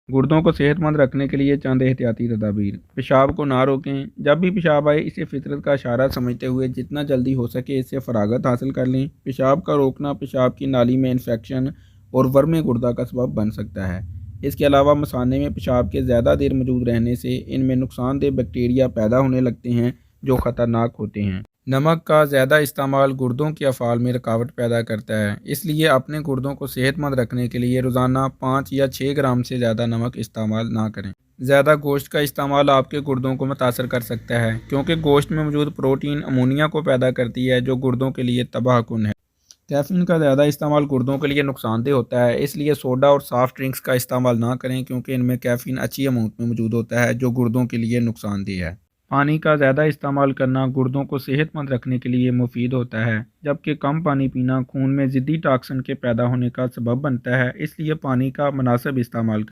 गुर्दों को सेहतमंद रखने के लिए चंद एहतियाती तदाबीर। पेशाब को ना रोकें। जब भी पेशाब आए इसे फितरत का इशारा समझते हुए जितना जल्दी हो सके इससे फरागत हासिल कर लें। पेशाब का रोकना पेशाब की नाली में इन्फेक्शन और वर्म गुर्दा का सबब बन सकता है। इसके अलावा मसाने में पेशाब के ज़्यादा देर मौजूद रहने से इनमें नुकसानदेह बैक्टीरिया पैदा होने लगते हैं जो ख़तरनाक होते हैं। नमक का ज़्यादा इस्तेमाल गुर्दों के अफ़ाल में रुकावट पैदा करता है, इसलिए अपने गुर्दों को सेहतमंद रखने के लिए रोज़ाना 5 या 6 ग्राम से ज़्यादा नमक इस्तेमाल ना करें। ज़्यादा गोश्त का इस्तेमाल आपके गुर्दों को मुतासर कर सकता है क्योंकि गोश्त में मौजूद प्रोटीन अमोनिया को पैदा करती है जो गुर्दों के लिए तबाहकुन है। कैफ़ीन का ज़्यादा इस्तेमाल गुर्दों के लिए नुकसानदेह होता है, इसलिए सोडा और सॉफ्ट ड्रिंक्स का इस्तेमाल ना करें क्योंकि इनमें कैफ़ीन अच्छी अमाउंट में मौजूद होता है जो गुर्दों के लिए नुकसानदेह है। पानी का ज़्यादा इस्तेमाल करना गुर्दों को सेहतमंद रखने के लिए मुफीद होता है, जबकि कम पानी पीना खून में ज़िद्दी टॉक्सिन के पैदा होने का सबब बनता है, इसलिए पानी का मुनासिब इस्तेमाल